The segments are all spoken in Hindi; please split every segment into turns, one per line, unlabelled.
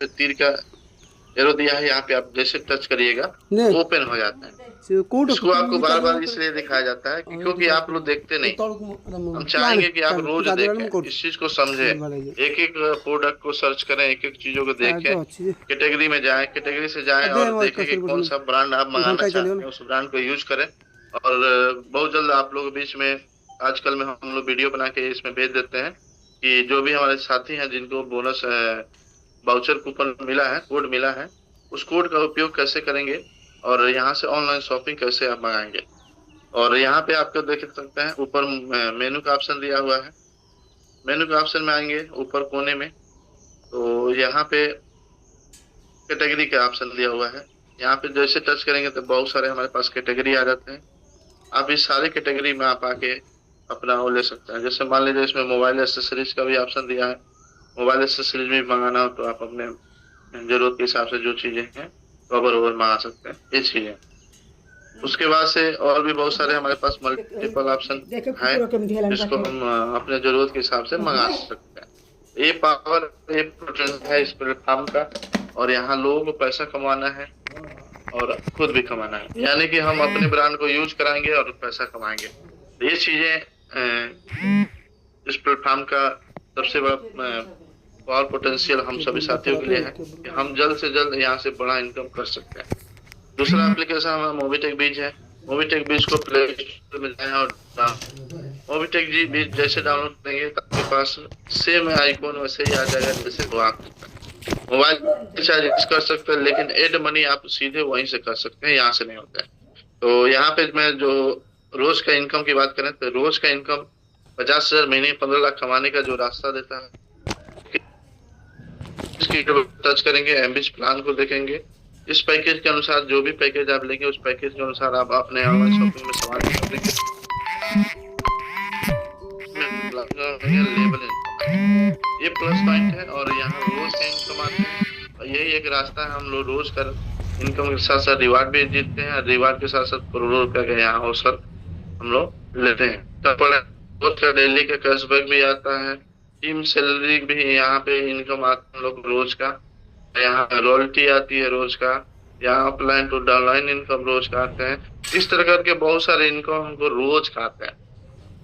तीर का एरो दिया है, यहाँ पे आप जैसे टच करिएगा ओपन हो जाता है। इसको आपको बार बार इसलिए दिखाया जाता है कि क्योंकि आप लोग देखते नहीं, हम चाहेंगे कि आप रोज देखें, इस चीज को समझे, एक एक प्रोडक्ट को सर्च करें, एक एक चीजों को देखें, कैटेगरी में जाएं, कैटेगरी से जाएं और देखें कि कौन सा ब्रांड आप मंगाना चाहते हैं, उस ब्रांड को यूज करें। और बहुत जल्द आप लोगों के बीच में आजकल में हम लोग वीडियो बना के इसमें भेज देते हैं कि जो भी हमारे साथी हैं जिनको बोनस वाउचर कूपन मिला है, कोड मिला है, उस कोड का उपयोग कैसे करेंगे और यहाँ से ऑनलाइन शॉपिंग कैसे आप मंगाएंगे। और यहाँ पे आपको देख सकते हैं ऊपर मेनू का ऑप्शन दिया हुआ है। मेनू के ऑप्शन में आएंगे ऊपर कोने में, तो यहाँ पे कैटेगरी का ऑप्शन दिया हुआ है। यहाँ पे जैसे टच करेंगे तो बहुत सारे हमारे पास कैटेगरी आ जाते हैं। आप इस सारे कैटेगरी में आप आके अपना वो ले सकते हैं। जैसे मान लीजिए इसमें मोबाइल एसेसरीज का भी ऑप्शन दिया है, मोबाइल एसेसरीज में मंगाना हो तो आप अपने जरूरत के हिसाब से जो चीजें हैं कवर ओवर मंगा सकते हैं, ये चीजें। उसके बाद से और भी बहुत सारे हमारे पास मल्टीपल ऑप्शन है जिसको हम अपने जरूरत के हिसाब से मंगा सकते हैं। ये पावर ये पोटेंशियल है इस प्लेटफॉर्म का, और यहाँ लोगों को पैसा कमाना है और खुद भी कमाना है, यानी कि हम अपने ब्रांड को यूज कराएंगे और पैसा कमाएंगे। तो ये चीजें इस प्लेटफॉर्म का सबसे बड़ा पावर पोटेंशियल हम सभी साथियों के लिए है कि हम जल्द से जल्द यहाँ से बड़ा इनकम कर सकते हैं। दूसरा एप्लीकेशन हमारा मोबीटेक बीज है। मोबीटेक बीज को प्ले स्टोर में जाएं और मोबीटेक जी बीज जैसे डाउनलोड करेंगे तो आपके पास सेम आइकॉन वैसे ही आ जाएगा जैसे वो आप मोबाइल रिचार्ज कर सकते हैं, लेकिन एड मनी आप सीधे वहीं से कर सकते हैं, यहाँ से नहीं होता है। तो यहाँ पे मैं जो रोज का इनकम की बात करें तो रोज का इनकम 50,000 महीने 15 लाख कमाने का जो रास्ता देता है, इसकी टच करेंगे, एमबीएच प्लान को देखेंगे। इस पैकेज के अनुसार जो भी पैकेज आप लेंगे उस पैकेज के अनुसार आप अपने ऑनलाइन शॉपिंग में सामान खरीदेंगे। ये प्लस पॉइंट है और यहाँ रोज का इनकम आते हैं। यही एक रास्ता है, हम लोग रोज कर इनकम के साथ साथ रिवार्ड भी जीतते हैं, रिवार्ड के साथ साथ करोड़ों रुपए का यहाँ अवसर हम लोग लेते हैं। डेली का कैशबैक भी आता है, टीम सैलरी भी यहाँ पे इनकम आता है हम लोग रोज का, यहाँ रॉयल्टी आती है रोज का, यहाँ ऑफलाइन टू डाउनलाइन इनकम रोज का आते हैं। इस तरह करके बहुत सारे इनकम हमको रोज का आते हैं।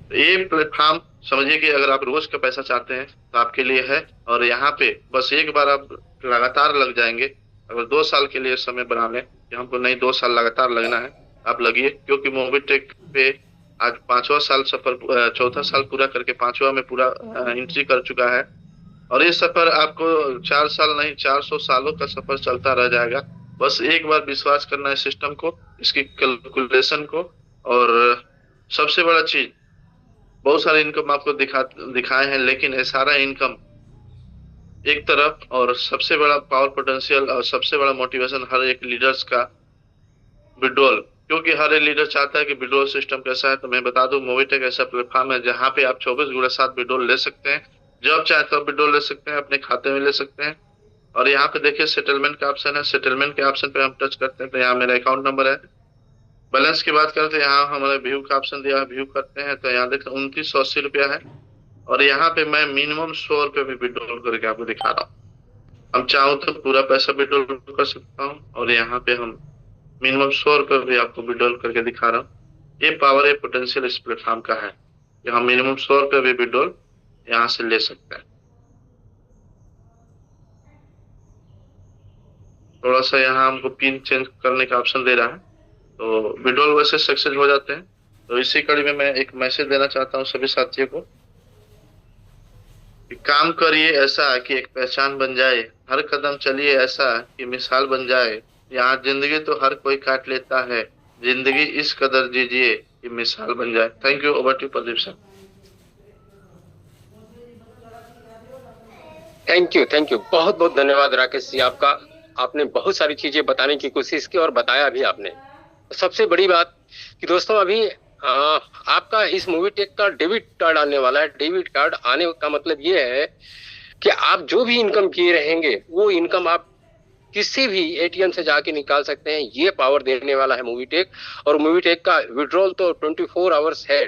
तो ये प्लेटफॉर्म समझिए कि अगर आप रोज का पैसा चाहते हैं तो आपके लिए है। और यहाँ पे बस एक बार आप लगातार लग जाएंगे, अगर 2 साल के लिए समय बना लें कि हमको नहीं 2 साल लगातार लगना है, आप लगिए, क्योंकि मोबीटेक पे आज 5वां साल सफर, 4था साल पूरा करके 5वां में पूरा एंट्री कर चुका है। और ये सफर आपको 4 साल नहीं 400 सालों का सफर चलता रह जाएगा। बस एक बार विश्वास करना है सिस्टम को, इसकी कैलकुलेशन को। और सबसे बड़ा चीज, बहुत सारे इनकम आपको दिखाए हैं, लेकिन ये सारा इनकम एक तरफ, और सबसे बड़ा पावर पोटेंशियल और सबसे बड़ा मोटिवेशन हर एक लीडर्स का विड्रॉल, क्योंकि हर एक लीडर चाहता है कि विड्रॉल सिस्टम कैसा है। तो मैं बता दूं मोबीटेक ऐसा प्लेटफॉर्म है जहाँ पे आप 24x7 विड्रॉल ले सकते हैं, जब चाहे तब विड्रॉल ले सकते हैं, अपने खाते में ले सकते हैं। और यहाँ पे देखिए सेटलमेंट का ऑप्शन है, सेटलमेंट के ऑप्शन पे हम टच करते हैं तो यहाँ मेरा अकाउंट नंबर है। बैलेंस की बात करते हैं, यहाँ हमारे व्यू का ऑप्शन दिया है, व्यू करते हैं तो यहाँ देखते 2980 रुपया है। और यहाँ पे मैं मिनिमम 100 रुपये भी विड्रॉल करके आपको दिखा रहा हूँ। हम चाहूँ तो पूरा पैसा विड्रॉल कर सकता हूँ, और यहाँ पे हम मिनिमम 100 रुपये भी आपको विड्रॉल करके दिखा रहा हूँ। ये पावर है पोटेंशियल इस प्लेटफॉर्म का है कि हम मिनिमम 100 रुपये भी विड्रॉल यहाँ से ले सकते हैं। थोड़ा सा यहाँ हमको पिन चेंज करने का ऑप्शन दे रहा है, तो विड्रॉल वैसे सक्सेस हो जाते हैं। तो इसी कड़ी में मैं एक मैसेज देना चाहता हूँ सभी साथियों को, काम करिए ऐसा कि एक पहचान बन जाए, हर कदम चलिए ऐसा कि मिसाल बन जाए। यहाँ जिंदगी तो हर कोई काट लेता है, जिंदगी इस कदर जीजिए कि मिसाल बन जाए। Thank you. Over to Pradeep sir.
Thank you, बहुत बहुत धन्यवाद राकेश जी आपका। आपने बहुत सारी चीजें बताने की कोशिश की और बताया भी आपने। सबसे बड़ी बात कि दोस्तों अभी आपका इस मोबीटेक का डेबिट कार्ड आने वाला है। डेबिट कार्ड आने का मतलब ये है कि आप जो भी इनकम किए रहेंगे वो इनकम आप किसी भी एटीएम से जाके निकाल सकते हैं। ये पावर देने वाला है मोबीटेक। और मोबीटेक का विड्रॉल तो 24 आवर्स है,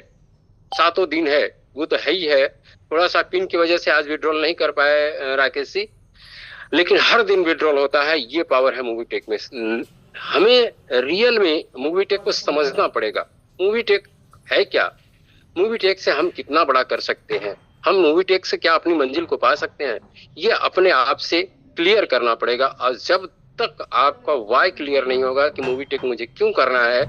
7 दिन है, वो तो है ही है। थोड़ा सा पिन की वजह से आज विड्रॉल नहीं कर पाए राकेश जी। लेकिन हर दिन विड्रॉल होता है। ये पावर है मूवीटेक में। हमें रियल में मूवीटेक को समझना पड़ेगा। मूवीटेक है क्या, मूवीटेक से हम कितना बड़ा कर सकते हैं, हम मूवीटेक से क्या अपनी मंजिल को पा सकते हैं, ये अपने आप से क्लियर करना पड़ेगा। और जब तक आपका वाई क्लियर नहीं होगा कि मूवीटेक मुझे क्यों करना है,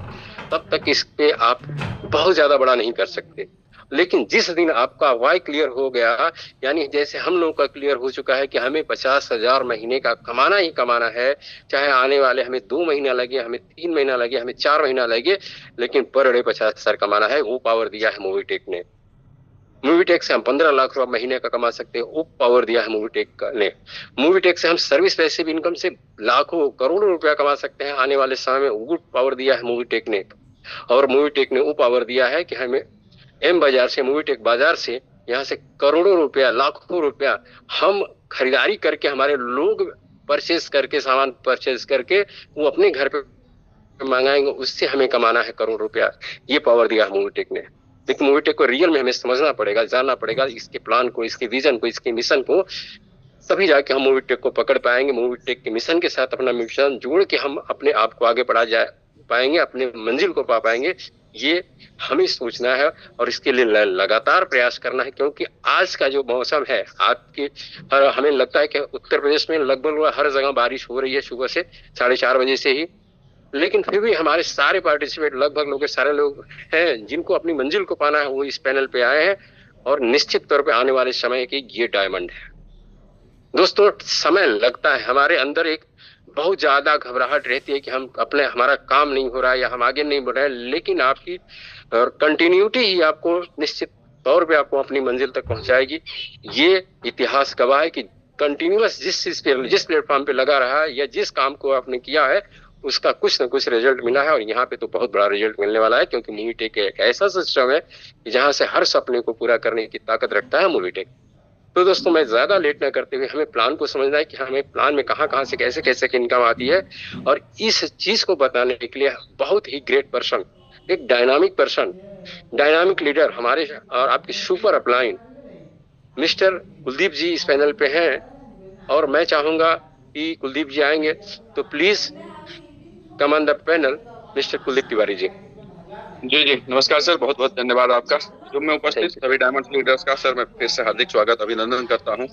तब तक इस पे आप बहुत ज्यादा बड़ा नहीं कर सकते। लेकिन जिस दिन आपका वाई क्लियर हो गया, यानी जैसे हम लोगों का क्लियर हो चुका है कि हमें 50,000 महीने का कमाना ही कमाना है, चाहे आने वाले हमें 2 महीना लगे, हमें 3 महीना लगे, हमें 4 महीना लगे, लेकिन पर डे 50,000 कमाना है, वो पावर दिया है मूवीटेक ने। मूवीटेक से हम 15 लाख रुपए महीने का कमा सकते हैं, वो पावर दिया है मूवीटेक ने। मूवीटेक से हम सर्विस पैसिव इनकम से लाखों करोड़ों रुपया कमा सकते हैं आने वाले समय में, वो पावर दिया है मूवीटेक ने। और मूवीटेक ने वो पावर दिया है कि हमें एम बाजार से, मूवीटेक बाजार से, यहाँ से करोड़ों रुपया, लाखों रुपया हम खरीदारी करके, हमारे लोग परचेज करके, सामान परचेज करके वो अपने घर पे मंगाएंगे, उससे हमें कमाना है करोड़ रुपया। ये पावर दिया है मूवीटेक ने। लेकिन मूवीटेक को रियल में हमें समझना पड़ेगा, जानना पड़ेगा इसके प्लान को, इसके विजन को, इसके मिशन को, तभी जाके हम मूवीटेक को पकड़ पाएंगे। मूवीटेक के मिशन के साथ अपना मिशन जोड़ के हम अपने आप को आगे बढ़ा जा पाएंगे, अपने मंजिल को पा पाएंगे। ये हमें सोचना है और इसके लिए लगातार प्रयास करना है। क्योंकि आज का जो मौसम है आपके, हमें लगता है कि उत्तर प्रदेश में लगभग हर जगह बारिश हो रही है सुबह से 4:30 बजे से ही, लेकिन फिर भी हमारे सारे पार्टिसिपेट, लगभग लोग सारे लोग हैं जिनको अपनी मंजिल को पाना है, वो इस पैनल पे आए हैं। और निश्चित तौर पे आने वाले समय की ये डायमंड है दोस्तों। समय लगता है, हमारे अंदर एक बहुत ज्यादा घबराहट रहती है कि हम अपने, हमारा काम नहीं हो रहा है या हम आगे नहीं बढ़ रहे हैं, लेकिन आपकी कंटिन्यूटी ही आपको निश्चित तौर पे आपको अपनी मंजिल तक पहुंचाएगी। ये इतिहास गवाह है कि कंटिन्यूअस जिस प्लेटफॉर्म पे लगा रहा है या जिस काम को आपने किया है, उसका कुछ ना कुछ रिजल्ट मिला है। और यहाँ पे तो बहुत बड़ा रिजल्ट मिलने वाला है, क्योंकि मूवीटेक एक ऐसा सिस्टम है कि जहां से हर सपने को पूरा करने की ताकत रखता है मूवीटेक। तो दोस्तों, मैं ज्यादा लेट न करते हुए, हमें प्लान को समझना है कि हमें प्लान में कहां से कैसे कैसे इनकम आती है। और इस चीज को बताने के लिए बहुत ही ग्रेट पर्सन, एक डायनामिक पर्सन, डायनामिक लीडर, हमारे और आपके सुपर अपलाइन मिस्टर कुलदीप जी इस पैनल पे हैं। और मैं चाहूंगा कि कुलदीप जी आएंगे तो please come on the panel, mister Kuldeep Tiwari ji.
जी नमस्कार सर, बहुत बहुत धन्यवाद आपका। जो मैं उपस्थित सभी डायमंड लीडर्स का सर मैं फिर से हार्दिक स्वागत अभिनंदन करता हूं।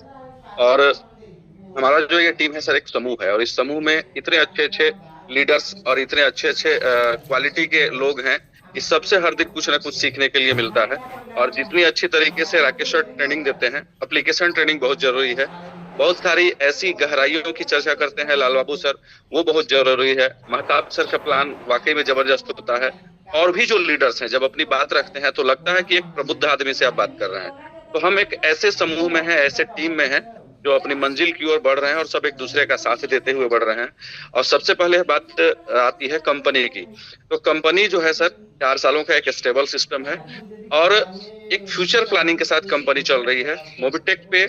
और हमारा जो ये टीम है सर, एक समूह है, और इस समूह में इतने अच्छे लीडर्स और इतने अच्छे क्वालिटी के लोग हैं कि सबसे हर दिन कुछ ना कुछ सीखने के लिए मिलता है। और जितनी अच्छी तरीके से राकेश सर ट्रेनिंग देते हैं, एप्लीकेशन ट्रेनिंग बहुत जरूरी है, बहुत सारी ऐसी गहराइयों की चर्चा करते हैं लाल बाबू सर, वो बहुत जरूरी है। महताब सर का प्लान वाकई में जबरदस्त होता है। और भी जो लीडर्स हैं जब अपनी बात रखते हैं तो लगता है कि एक प्रबुद्ध आदमी से आप बात कर रहे हैं। तो हम एक ऐसे समूह में हैं, ऐसे टीम में हैं जो अपनी मंजिल की ओर बढ़ रहे हैं और सब एक दूसरे का साथ देते हुए बढ़ रहे हैं। और सबसे पहले बात आती है कंपनी की। तो कंपनी जो है सर 4 सालों का एक स्टेबल सिस्टम है और एक फ्यूचर प्लानिंग के साथ कंपनी चल रही है। मोबिटेक पे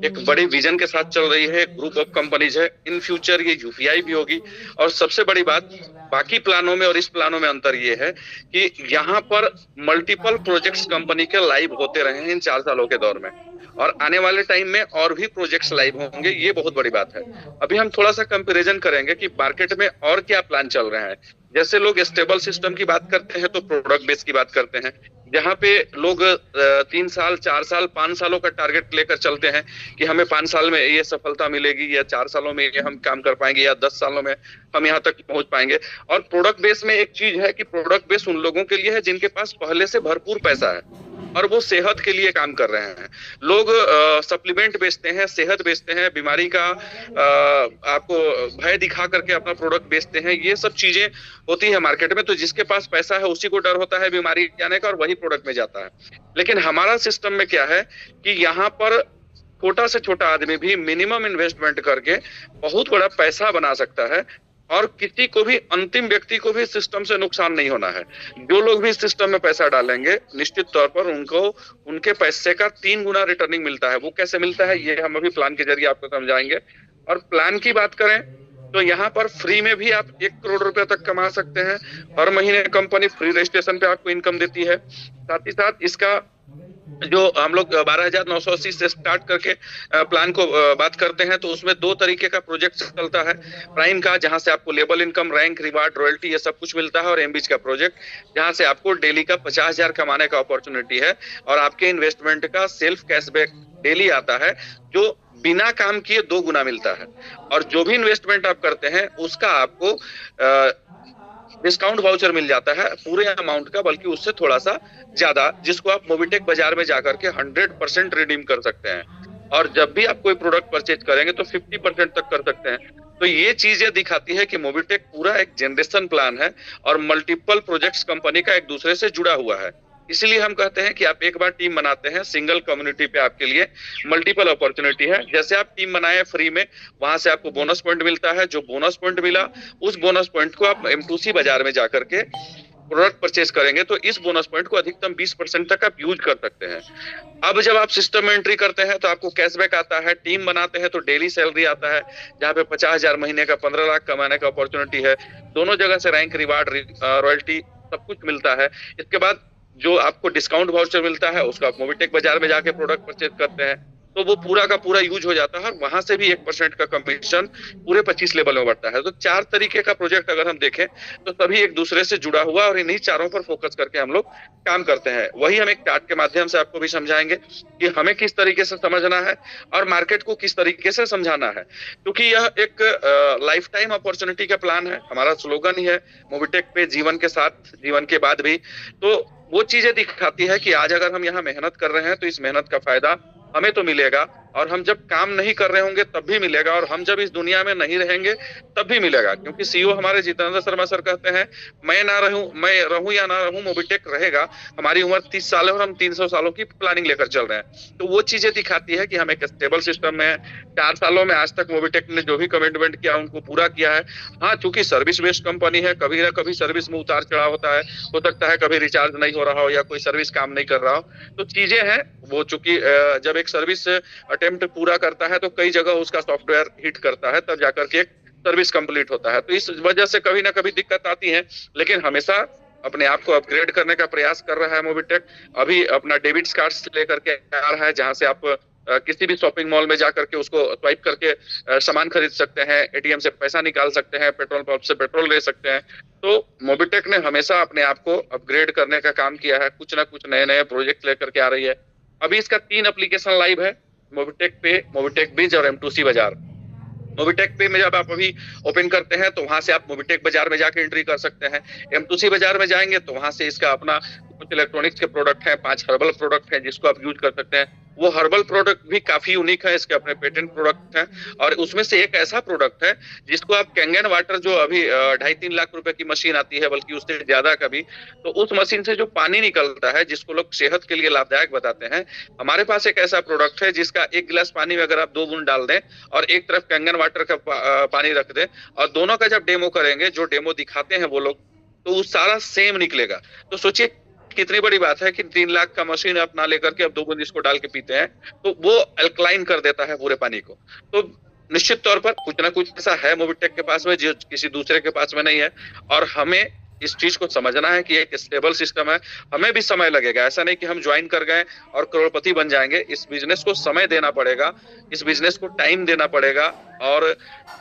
एक बड़ी विजन के साथ चल रही है, ग्रुप ऑफ कंपनीज है। इन फ्यूचर ये यूपीआई भी होगी। और सबसे बड़ी बात, बाकी प्लानों में और इस प्लानों में अंतर ये है कि यहाँ पर मल्टीपल प्रोजेक्ट्स कंपनी के लाइव होते रहे हैं इन 4 सालों के दौर में, और आने वाले टाइम में और भी प्रोजेक्ट्स लाइव होंगे। ये बहुत बड़ी बात है। अभी हम थोड़ा सा कंपैरिजन करेंगे कि मार्केट में और क्या प्लान चल रहे हैं। जैसे लोग स्टेबल सिस्टम की बात करते हैं तो प्रोडक्ट बेस की बात करते हैं, जहाँ पे लोग 3 साल 4 साल 5 सालों का टारगेट लेकर चलते हैं कि हमें 5 साल में ये सफलता मिलेगी, या 4 सालों में ये हम काम कर पाएंगे, या 10 सालों में हम यहाँ तक पहुंच पाएंगे। और प्रोडक्ट बेस में एक चीज है कि प्रोडक्ट बेस उन लोगों के लिए है जिनके पास पहले से भरपूर पैसा है और वो सेहत के लिए काम कर रहे हैं। लोग सप्लीमेंट बेचते हैं, सेहत बेचते हैं, बीमारी का आपको भय दिखा करके अपना प्रोडक्ट बेचते हैं। ये सब चीजें होती है मार्केट में। तो जिसके पास पैसा है उसी को डर होता है बीमारी जाने का और वही प्रोडक्ट में जाता है। लेकिन हमारा सिस्टम में क्या है कि यहाँ पर छोटा से छोटा आदमी भी मिनिमम इन्वेस्टमेंट करके बहुत बड़ा पैसा बना सकता है और किसी को भी, अंतिम व्यक्ति को भी सिस्टम से नुकसान नहीं होना है। जो लोग भी सिस्टम में पैसा डालेंगे निश्चित तौर पर उनको उनके पैसे का 3 गुना रिटर्निंग मिलता है। वो कैसे मिलता है ये हम अभी प्लान के जरिए आपको समझाएंगे। और प्लान की बात करें तो यहाँ पर फ्री में भी आप 1 करोड़ रुपए तक कमा सकते हैं। हर महीने कंपनी फ्री रजिस्ट्रेशन पे आपको इनकम देती है। साथ ही साथ इसका जो हम लोग 12,980 से स्टार्ट करके प्लान को बात करते हैं, तो उसमें 2 तरीके का प्रोजेक्ट चलता है। प्राइम का, जहां से आपको label income, rank, reward, royalty ये सब कुछ मिलता है, और एमबीच का प्रोजेक्ट जहां से आपको डेली का 50,000 कमाने का अपॉर्चुनिटी है, और आपके इन्वेस्टमेंट का सेल्फ कैशबैक डेली आता है, जो बिना काम किए 2 गुना मिलता है। और जो भी इन्वेस्टमेंट आप करते हैं उसका आपको डिस्काउंट वाउचर मिल जाता है पूरे अमाउंट का, बल्कि उससे थोड़ा सा ज्यादा, जिसको आप मोबिटेक बाजार में जाकर के 100% रिडीम कर सकते हैं। और जब भी आप कोई प्रोडक्ट परचेज करेंगे तो 50% तक कर सकते हैं। तो ये चीजें दिखाती है कि मोबिटेक पूरा एक जनरेशन प्लान है, और मल्टीपल प्रोजेक्ट्स कंपनी का एक दूसरे से जुड़ा हुआ है। इसलिए हम कहते हैं कि आप एक बार टीम बनाते हैं, सिंगल कम्युनिटी पे आपके लिए मल्टीपल अपॉर्चुनिटी है। जैसे आप टीम बनाए फ्री में, वहां से आपको बोनस पॉइंट मिलता है। जो बोनस पॉइंट मिला, उस बोनस पॉइंट को आप M2C बाजार में जाकर के प्रोडक्ट परचेज करेंगे तो इस बोनस पॉइंट को अधिकतम 20% तक आप यूज कर सकते हैं। अब जब आप सिस्टम में एंट्री करते हैं तो आपको कैशबैक आता है। टीम बनाते हैं तो डेली सैलरी आता है, जहाँ पे 50,000 महीने का 15 लाख कमाने का अपॉर्चुनिटी है। दोनों जगह से रैंक, रिवार्ड, रॉयल्टी सब कुछ मिलता है। इसके बाद जो आपको डिस्काउंट वाउचर मिलता है, उसका आप मोबिटेक बाजार में जाके प्रोडक्ट परचेज करते हैं, तो वो पूरा का पूरा यूज हो जाता है, और वहां से भी 1% का कमीशन पूरे 25 लेवल में बढ़ता है। तो 4 तरीके का प्रोजेक्ट अगर हम देखें तो सभी एक दूसरे से जुड़ा हुआ, और इन्हीं चारों पर फोकस करके हम लोग काम करते हैं। वही हम एक चार्ट के माध्यम से आपको भी समझाएंगे कि हमें किस तरीके से समझना है और मार्केट को किस तरीके से समझाना है, क्योंकि यह एक लाइफ टाइम अपॉर्चुनिटी का प्लान है। हमारा स्लोगन ही है मोबिटेक पे, जीवन के साथ, जीवन के बाद भी। तो वो चीजें दिखाती है कि आज अगर हम यहाँ मेहनत कर रहे हैं तो इस मेहनत का फायदा हमें तो मिलेगा, और हम जब काम नहीं कर रहे होंगे तब भी मिलेगा, और हम जब इस दुनिया में नहीं रहेंगे तब भी मिलेगा। क्योंकि सीईओ हमारे जितेंद्र शर्मा सर कहते हैं, मैं रहूं या ना रहूं, मोबिटेक रहेगा। हमारी उम्र 30 साल है और हम 300 सालों की प्लानिंग लेकर चल रहे हैं। तो वो चीजें दिखाती है कि हम एक स्टेबल सिस्टम में 4 सालों में आज तक मोबिटेक ने जो भी कमिटमेंट किया उनको पूरा किया है। हाँ, चूंकि सर्विस बेस्ड कंपनी है, कभी ना कभी सर्विस में उतार चढ़ाव होता है। हो सकता है कभी रिचार्ज नहीं हो रहा हो या कोई सर्विस काम नहीं कर रहा हो, तो चीजें हैं वो। चूंकि जब एक सर्विस अटेम्प्ट पूरा करता है तो कई जगह उसका सॉफ्टवेयर हिट करता है, तब जाकर के एक सर्विस कंप्लीट होता है। तो इस वजह से कभी ना कभी दिक्कत आती है, लेकिन हमेशा अपने आप को अपग्रेड करने का प्रयास कर रहा है मोबिटेक। अभी अपना डेबिट कार्ड लेकर के आ रहा है, जहां से आप किसी भी शॉपिंग मॉल में जाकर के उसको स्वाइप करके सामान खरीद सकते हैं, एटीएम से पैसा निकाल सकते हैं, पेट्रोल पंप से पेट्रोल ले सकते हैं। तो मोबिटेक ने हमेशा अपने आप को अपग्रेड करने का काम किया है, कुछ ना कुछ नए नए प्रोजेक्ट लेकर के आ रही है। अभी इसका 3 एप्लीकेशन लाइव है, मोबिटेक पे, मोबिटेक बीज और M2C बाजार। मोबिटेक पे में जब आप अभी ओपन करते हैं तो वहां से आप मोबिटेक बाजार में जाके एंट्री कर सकते हैं। M2C बाजार में जाएंगे तो वहां से इसका अपना कुछ इलेक्ट्रॉनिक्स के प्रोडक्ट हैं, 5 हर्बल प्रोडक्ट हैं जिसको आप यूज कर सकते हैं। वो हर्बल प्रोडक्ट भी काफी यूनिक है, इसके अपने पेटेंट प्रोडक्ट हैं। और उसमें से एक ऐसा प्रोडक्ट है जिसको आप कैंगन वाटर, जो अभी 2.5-3 लाख रुपए की मशीन आती है, बल्कि उससे ज्यादा का भी, तो उस मशीन से जो पानी निकलता है जिसको लोग सेहत के लिए लाभदायक बताते हैं, हमारे पास एक ऐसा प्रोडक्ट है जिसका 1 गिलास पानी में अगर आप 2 बूंद डाल दें और एक तरफ कैंगन वाटर का पानी रख दें, और दोनों का जब डेमो करेंगे, जो डेमो दिखाते हैं वो लोग, तो वो सारा सेम निकलेगा। तो सोचिए कितनी बड़ी बात है कि 3 लाख का मशीन आप ना लेकर के अब 2 बूंद इसको डाल के पीते हैं, तो वो अल्कलाइन कर देता है पूरे पानी को। तो निश्चित तौर पर कुछ ना कुछ ऐसा है मोबिटेक के पास में जो किसी दूसरे के पास में नहीं है, और हमें इस चीज को समझना है कि एक स्टेबल सिस्टम है। हमें भी समय लगेगा, ऐसा नहीं कि हम ज्वाइन कर गए और करोड़पति बन जाएंगे। इस बिजनेस को समय देना पड़ेगा, इस बिजनेस को टाइम देना पड़ेगा, और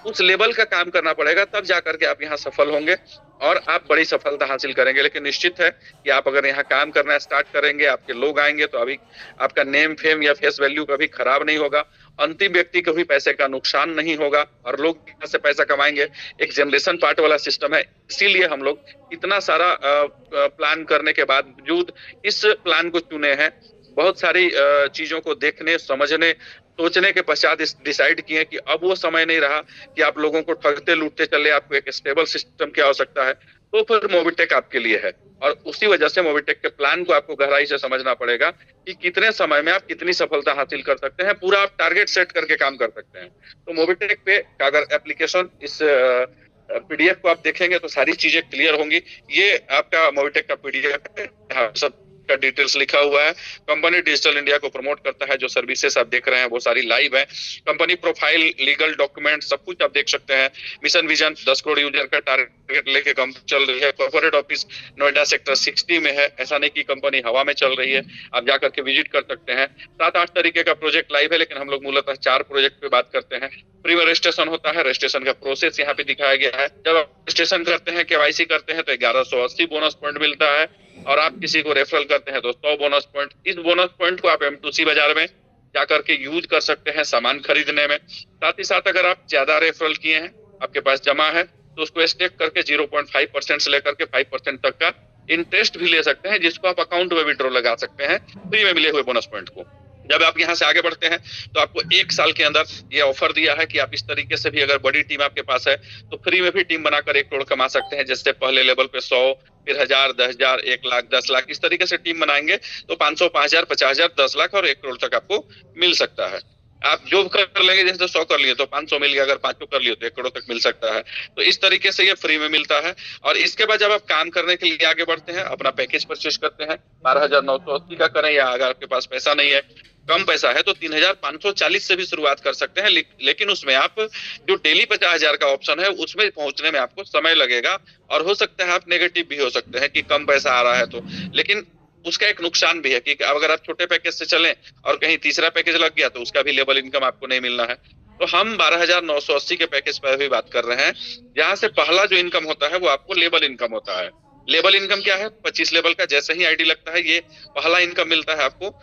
उस लेवल का काम करना पड़ेगा, तब जाकर के आप यहाँ सफल होंगे और आप बड़ी सफलता हासिल करेंगे। लेकिन निश्चित है कि आप अगर यहाँ काम करना स्टार्ट करेंगे, आपके लोग आएंगे, तो अभी आपका नेम फेम या फेस वैल्यू कभी खराब नहीं होगा, अंतिम व्यक्ति को भी पैसे का नुकसान नहीं होगा, और लोग यहाँ से पैसा कमाएंगे। एक जनरेशन पार्ट वाला सिस्टम है, इसीलिए हम लोग इतना सारा प्लान करने के बावजूद इस प्लान को चुने हैं। बहुत सारी चीजों को देखने, समझने, सोचने के पश्चात डिसाइड किए कि अब वो समय नहीं रहा कि आप लोगों को ठगते लूटते चले, आपको एक स्टेबल सिस्टम की आवश्यकता है। तो फिर मोबिटेक आपके लिए है, और उसी वजह से मोबिटेक के प्लान को आपको गहराई से समझना पड़ेगा कि कितने समय में आप कितनी सफलता हासिल कर सकते हैं। पूरा आप टारगेट सेट करके काम कर सकते हैं। तो मोबिटेक पे अगर एप्लीकेशन, इस पीडीएफ को आप देखेंगे तो सारी चीजें क्लियर होंगी। ये आपका मोबिटेक का पीडीएफ है, सब का डिटेल्स लिखा हुआ है। कंपनी डिजिटल इंडिया को प्रमोट करता है। जो सर्विसेज आप देख रहे हैं वो सारी लाइव है। कंपनी प्रोफाइल, लीगल डॉक्यूमेंट सब कुछ आप देख सकते हैं। मिशन विजन 10 करोड़ यूजर का टारगेट लेके कंपनी चल रही है। कॉर्पोरेट ऑफिस नोएडा सेक्टर 60 में है। ऐसा नहीं कि कंपनी हवा में चल रही है, आप जाकर के विजिट कर सकते हैं। 7-8 तरीके का प्रोजेक्ट लाइव है, लेकिन हम लोग मूलतः 4 प्रोजेक्ट पे बात करते हैं। फ्री में रजिस्ट्रेशन होता है। रजिस्ट्रेशन का प्रोसेस यहाँ पे दिखाया गया है। जब आप रजिस्ट्रेशन करते हैं, केवाईसी करते हैं, तो 1180 बोनस पॉइंट मिलता है और आप किसी को रेफरल करते हैं तो 100 बोनस पॉइंट। इस बोनस पॉइंट को आप M2C बाजार में जाकर के यूज कर सकते हैं सामान खरीदने में। साथ ही साथ अगर आप ज्यादा रेफरल किए हैं, आपके पास जमा है, तो उसको स्टेक करके 0.5% से लेकर के 5% तक का इंटरेस्ट भी ले सकते हैं, जिसको आप अकाउंट में विड्रॉ लगा सकते हैं फ्री में मिले हुए बोनस पॉइंट को। जब आप यहाँ से आगे बढ़ते हैं तो आपको 1 साल के अंदर ये ऑफर दिया है कि आप इस तरीके से भी, अगर बड़ी टीम आपके पास है तो फ्री में भी टीम बनाकर 1 करोड़ कमा सकते हैं। जैसे पहले लेवल पे 100, फिर 1000, 10,000, 1 लाख, 10 लाख, इस तरीके से टीम बनाएंगे तो 500, 5,000, 50,000, 10 लाख और 1 करोड़ तक आपको मिल सकता है। आप जो कर लेंगे, जैसे 100 कर लिए तो 500 मिल गया, अगर 500 कर लिए तो 1 करोड़ तक मिल सकता है। तो इस तरीके से ये फ्री में मिलता है। और इसके बाद जब आप काम करने के लिए आगे बढ़ते हैं, अपना पैकेज परचेज करते हैं, 12,980 का करें, या अगर आपके पास पैसा नहीं है, कम पैसा है, तो 3,540 से भी शुरुआत कर सकते हैं। लेकिन उसमें आप जो डेली 50,000 का ऑप्शन है, उसमें पहुंचने में आपको समय लगेगा और हो सकता है आप नेगेटिव भी हो सकते हैं कि कम पैसा आ रहा है तो। लेकिन उसका एक नुकसान भी है कि अगर आप छोटे पैकेज से चलें और कहीं तीसरा पैकेज लग गया तो उसका भी लेवल इनकम आपको नहीं मिलना है। तो हम 12,980 के पैकेज पर भी बात कर रहे हैं, जहां से पहला जो इनकम होता है वो आपको लेवल इनकम होता है। लेवल इनकम क्या है? 25 लेवल का जैसे ही आईडी लगता है, ये पहला इनकम मिलता है आपको।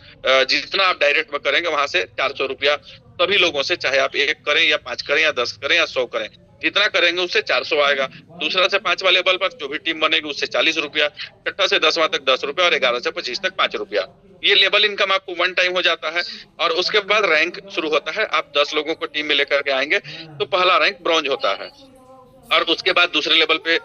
जितना आप डायरेक्ट में करेंगे वहां से 400 रुपया सभी लोगों से, चाहे आप 1 करें या 5 करें या 10 करें या 100 करें, जितना करेंगे उससे 400 आएगा। दूसरा से 5वां लेवल पर जो भी टीम बनेगी उससे 40 रुपया, छठा से 10वां तक 10 रुपया और 11 से 25 तक 5 रुपया। ये लेवल इनकम आपको 1 टाइम हो जाता है। और उसके बाद रैंक शुरू होता है। आप 10 लोगों को टीम में लेकर के आएंगे तो पहला रैंक ब्रॉन्ज होता है और उसके बाद दूसरे लेवल पे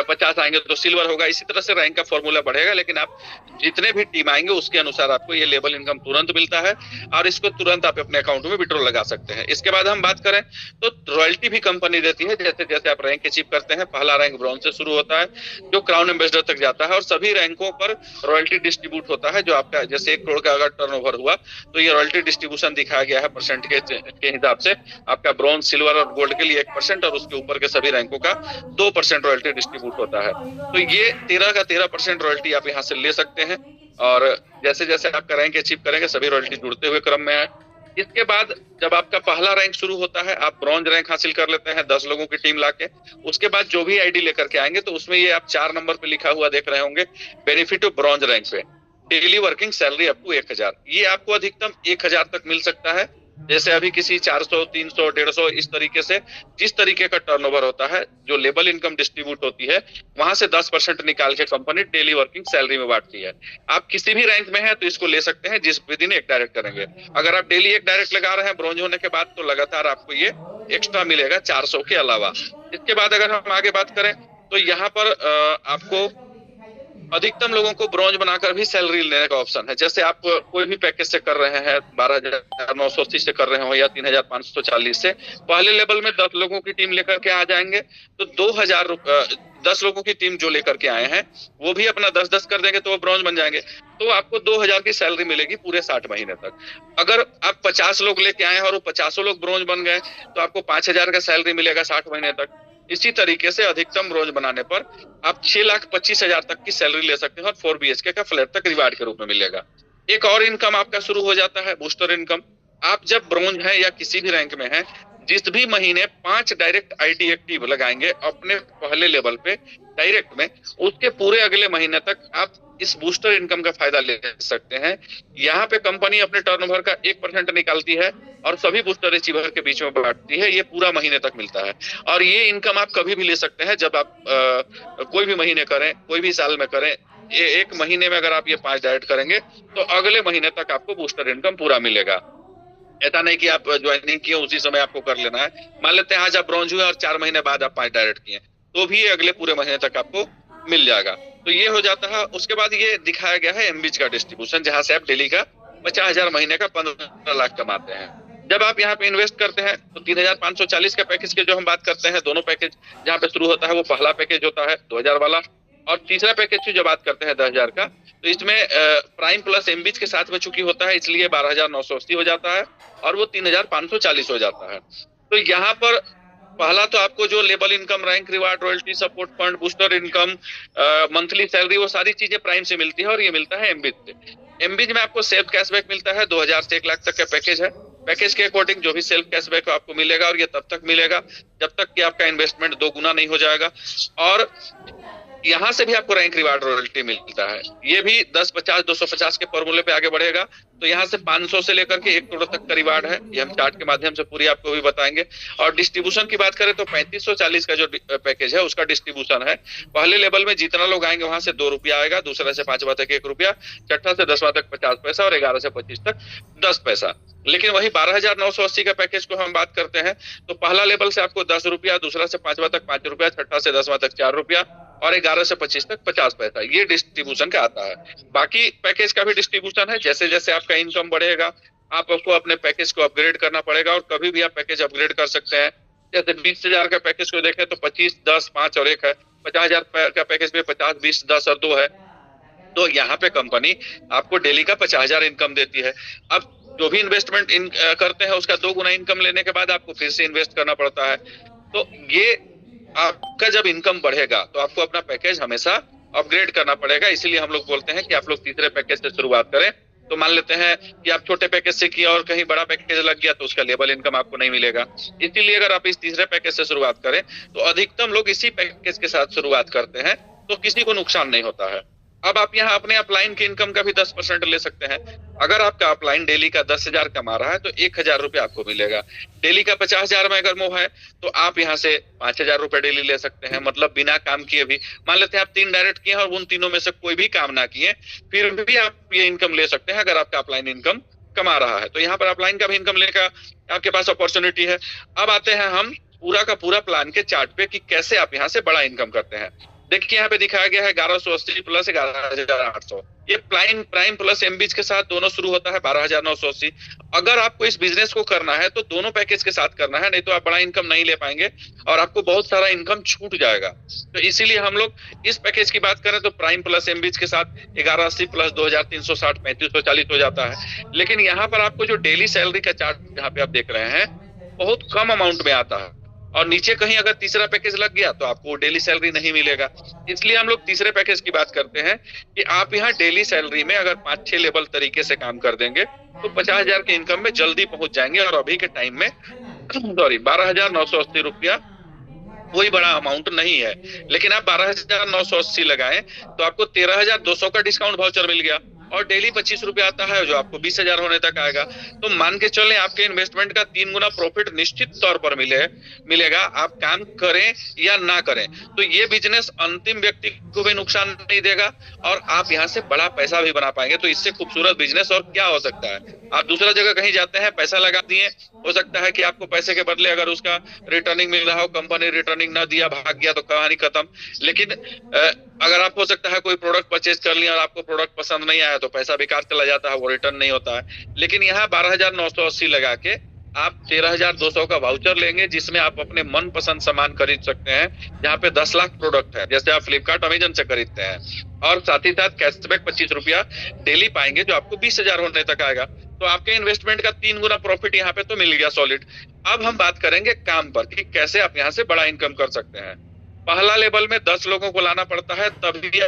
50 आएंगे तो सिल्वर होगा। इसी तरह से रैंक का फॉर्मूला बढ़ेगा, लेकिन आप जितने भी टीम आएंगे उसके अनुसार आपको ये लेवल इनकम तुरंत मिलता है और इसको तुरंत आप अपने अकाउंट में विड्रॉ लगा सकते हैं। इसके बाद हम बात करें तो रॉयल्टी भी कंपनी देती है। जैसे जैसे आप रैंक अचीव करते हैं, पहला रैंक ब्रॉन्ज से शुरू होता है जो क्राउन एम्बेसडर तक जाता है और सभी रैंकों पर रॉयल्टी डिस्ट्रीब्यूट होता है। जो आपका जैसे 1 करोड़ का अगर टर्नओवर हुआ तो ये रॉयल्टी डिस्ट्रीब्यूशन दिखाया गया है परसेंटेज के हिसाब से। आपका ब्रॉन्ज, सिल्वर और गोल्ड के लिए 1% और उसके ऊपर के सभी रैंकों का 2% रॉयल्टी डिस्ट्रीब्यूट होता है। तो ये 13 का 13% रॉयल्टी आप यहाँ से ले सकते हैं और जैसे जैसे आपका रैंक अचीव करेंगे सभी रॉयल्टी जुड़ते हुए क्रम में है। इसके बाद जब आपका पहला रैंक शुरू होता है, आप ब्रॉन्ज रैंक हासिल कर लेते हैं 10 लोगों की टीम लाके। उसके बाद जो भी आईडी लेकर के आएंगे तो उसमें ये आप 4 नंबर पे लिखा हुआ देख रहे होंगे, बेनिफिट ऑफ ब्रॉन्ज रैंक पे daily working salary up to 1,000। ये आपको अधिकतम 1,000 तक मिल सकता है। जैसे अभी किसी 400, 300, 150 इस तरीके से जिस तरीके का टर्नओवर होता है, जो लेवल इनकम डिस्ट्रीब्यूट होती है, वहां से 10% निकाल के कंपनी डेली वर्किंग सैलरी में बांटती है। आप किसी भी रैंक में हैं तो इसको ले सकते हैं, जिस दिन 1 डायरेक्ट करेंगे। अगर आप डेली 1 डायरेक्ट लगा रहे हैं ब्रॉन्ज होने के बाद तो लगातार आपको ये एक्स्ट्रा मिलेगा 400 के अलावा। इसके बाद अगर हम आगे बात करें तो यहाँ पर आपको अधिकतम लोगों को ब्रॉन्ज बनाकर भी सैलरी लेने का ऑप्शन है। जैसे आप कोई भी पैकेज से कर रहे हैं, 12,980 से कर रहे हो या 3,540 से, पहले लेवल में 10 लोगों की टीम लेकर के आ जाएंगे तो 2,000 10 लोगों की टीम जो लेकर के आए हैं वो भी अपना 10-10 कर देंगे तो वो ब्रॉन्ज बन जाएंगे। तो आपको 2,000 की सैलरी मिलेगी पूरे 60 महीने तक। अगर आप 50 लोग लेके आए हैं और वो 50 लोग ब्रॉन्ज बन गए तो आपको 5,000 का सैलरी मिलेगा 60 महीने तक। इसी तरीके से अधिकतम ब्रॉन्ज बनाने पर आप 6,25,000 तक की सैलरी ले सकते हैं और 4 BHK का फ्लैट तक रिवार्ड के रूप में मिलेगा। एक और इनकम आपका शुरू हो जाता है, बूस्टर इनकम। आप जब ब्रॉन्ज है या किसी भी रैंक में है, जिस भी महीने 5 डायरेक्ट आईडी एक्टिव लगाएंगे अपने पहले लेवल पे डायरेक्ट में, उसके पूरे अगले महीने तक आप इस बूस्टर इनकम का फायदा ले सकते हैं। यहाँ पे कंपनी अपने टर्नओवर का 1% निकालती है और सभी बूस्टर अचीवर के बीच में बांटती है। ये पूरा महीने तक मिलता है और ये इनकम आप कभी भी ले सकते हैं, जब आप कोई भी महीने करें, कोई भी साल में करें। एक महीने में अगर आप ये 5 डायरेक्ट करेंगे तो अगले महीने तक आपको बूस्टर इनकम पूरा मिलेगा। ऐसा नहीं कि आप ज्वाइनिंग किए उसी समय आपको कर लेना है। मान लेते हैं आज आप ब्रॉन्ज हुए और 4 महीने बाद आप 5 डायरेक्ट किए तो भी अगले पूरे महीने तक आपको मिल जाएगा। तो ये हो जाता है। उसके बाद ये दिखाया गया है एमबीच का डिस्ट्रीब्यूशन, जहां से आप डेली का 50,000 महीने का 15 लाख कमाते हैं। जब आप यहाँ पे इन्वेस्ट करते हैं तो 3,540 के पैकेज के जो हम बात करते हैं, दोनों पैकेज जहाँ पे शुरू होता है वो पहला पैकेज होता है 2,000 वाला। और तीसरा पैकेज की जो बात करते हैं 10,000 का, तो इसमें प्राइम प्लस एमबीज के साथ में चूंकि होता है इसलिए 12,980 हो जाता है और वो 3,540 हो जाता है। तो यहाँ पर पहला तो आपको जो label income, rank reward, royalty, support fund, booster income, monthly salary, वो सारी चीजें प्राइम से मिलती है और ये मिलता है एमबीज से। एमबीज में आपको सेल्फ कैशबैक मिलता है, 2,000 से 1 लाख तक का पैकेज है। पैकेज के अकॉर्डिंग जो भी सेल्फ कैशबैक आपको मिलेगा और ये तब तक मिलेगा जब तक कि आपका इन्वेस्टमेंट 2 गुना नहीं हो जाएगा। और यहाँ से भी आपको रैंक रिवार्ड रॉयल्टी मिलता है, ये भी 10, 50, 250 के फॉर्मूले पे आगे बढ़ेगा। तो यहाँ से 500 से लेकर के 1 करोड़ तक का रिवार्ड है, ये हम चार्ट के माध्यम से पूरी आपको भी बताएंगे। और डिस्ट्रीब्यूशन की बात करें तो 3540 का जो पैकेज है उसका डिस्ट्रीब्यूशन है। पहले लेवल में जितना लोग आएंगे वहां से 2 रुपया आएगा, दूसरा से 5वां तक 1 रुपया, छठा से 10वां तक 50 पैसा और 11 से 25 तक 10 पैसा। लेकिन वही 12,980 का पैकेज को हम बात करते हैं तो पहला लेवल से आपको 10 रुपया, दूसरा से 5वां तक 5 रुपया, छठा से 10वां तक 4 रुपया और 11 से 25 तक 50 पैसा, ये डिस्ट्रीब्यूशन का आता है। बाकी पैकेज का भी डिस्ट्रीब्यूशन है, जैसे जैसे आपका इनकम बढ़ेगा आपको अपने पैकेज को अपग्रेड करना पड़ेगा और कभी भी आप पैकेज अपग्रेड कर सकते हैं। जैसे 20,000 का पैकेज को देखें तो 25, 10, 5 और 1 है। 50,000 का पैकेज में 50, 20, 10 और 2 है। तो यहाँ पे कंपनी आपको डेली का 50,000 इनकम देती है। अब जो भी इन्वेस्टमेंट करते हैं उसका 2 गुना इनकम लेने के बाद आपको फिर से इन्वेस्ट करना पड़ता है। तो ये आपका जब इनकम बढ़ेगा तो आपको अपना पैकेज हमेशा अपग्रेड करना पड़ेगा। इसीलिए हम लोग बोलते हैं कि आप लोग तीसरे पैकेज से शुरुआत करें। तो मान लेते हैं कि आप छोटे पैकेज से किया और कहीं बड़ा पैकेज लग गया तो उसका लेवल इनकम आपको नहीं मिलेगा। इसीलिए अगर आप इस तीसरे पैकेज से शुरुआत करें तो अधिकतम लोग इसी पैकेज के साथ शुरुआत करते हैं तो किसी को नुकसान नहीं होता है। अब आप यहाँ अपने अपलाइन की इनकम का भी 10% ले सकते हैं। अगर आपका अपलाइन डेली का 10,000 कमा रहा है तो 1,000 रुपये आपको मिलेगा। डेली का 50,000 में अगर मोह है तो आप यहाँ से 5,000 रुपए डेली ले सकते हैं, मतलब बिना काम किए भी। मान लेते हैं आप 3 डायरेक्ट किए हैं और उन तीनों में से कोई भी काम ना किए फिर भी आप ये इनकम ले सकते हैं अगर आपका अपलाइन इनकम कमा रहा है। तो यहाँ पर अपलाइन का भी इनकम लेने का आपके पास अपॉर्चुनिटी है। अब आते हैं हम पूरा का पूरा प्लान के चार्ट पे कि कैसे आप यहाँ से बड़ा इनकम करते हैं। देखिए यहाँ पे दिखाया गया है 1180 प्लस 11,800, ये प्राइम प्लस एमबीज के साथ दोनों शुरू होता है 12,980। अगर आपको इस बिजनेस को करना है तो दोनों पैकेज के साथ करना है, नहीं तो आप बड़ा इनकम नहीं ले पाएंगे और आपको बहुत सारा इनकम छूट जाएगा। तो इसीलिए हम लोग इस पैकेज की बात करें तो प्राइम प्लस एमबीज के साथ 1180 प्लस 2,360 3,540 हो जाता है। लेकिन यहाँ पर आपको जो डेली सैलरी का चार्ट यहाँ पे आप देख रहे हैं बहुत कम अमाउंट में आता है और नीचे कहीं अगर तीसरा पैकेज लग गया तो आपको डेली सैलरी नहीं मिलेगा। इसलिए हम लोग तीसरे पैकेज की बात करते हैं कि आप यहाँ डेली सैलरी में अगर 5-6 लेवल तरीके से काम कर देंगे तो 50,000 के इनकम में जल्दी पहुंच जाएंगे। और अभी के टाइम में 12,980 रुपया कोई बड़ा अमाउंट नहीं है, लेकिन आप 12,980 लगाएं तो आपको 13,200 का डिस्काउंट वाउचर मिल गया और डेली 25 रुपया आता है जो आपको 20,000 होने तक आएगा। तो मान के चलें आपके इन्वेस्टमेंट का 3 गुना प्रॉफिट निश्चित तौर पर मिलेगा, आप काम करें या ना करें। तो ये बिजनेस अंतिम व्यक्ति को भी नुकसान नहीं देगा और आप यहाँ से बड़ा पैसा भी बना पाएंगे। तो इससे खूबसूरत बिजनेस और क्या हो सकता है। आप दूसरा जगह कहीं जाते हैं, पैसा लगा दिए, हो सकता है कि आपको पैसे के बदले अगर उसका रिटर्निंग मिल रहा हो, कंपनी रिटर्निंग ना दिया, भाग गया तो कहानी खत्म। लेकिन अगर आप हो सकता है कोई प्रोडक्ट परचेज कर लिया और आपको प्रोडक्ट पसंद नहीं आया तो पैसा बेकार चला जाता है, वो रिटर्न नहीं होता है। लेकिन यहाँ 12,980 लगा के आप 13,200 का वाउचर लेंगे जिसमें आप अपने मनपसंद सामान खरीद सकते हैं। जहाँ पे 10 लाख प्रोडक्ट है जैसे आप फ्लिपकार्ट, अमेजन से खरीदते हैं और साथ ही साथ कैशबैक 25 रुपया डेली पाएंगे जो आपको 20,000 होने तक आएगा। तो आपके इन्वेस्टमेंट का 3 गुना प्रॉफिट यहाँ पे तो मिल गया सॉलिड। अब हम बात करेंगे काम पर कि कैसे आप यहाँ से बड़ा इनकम कर सकते हैं। पहला लेवल में 10 लोगों को लाना पड़ता है तभी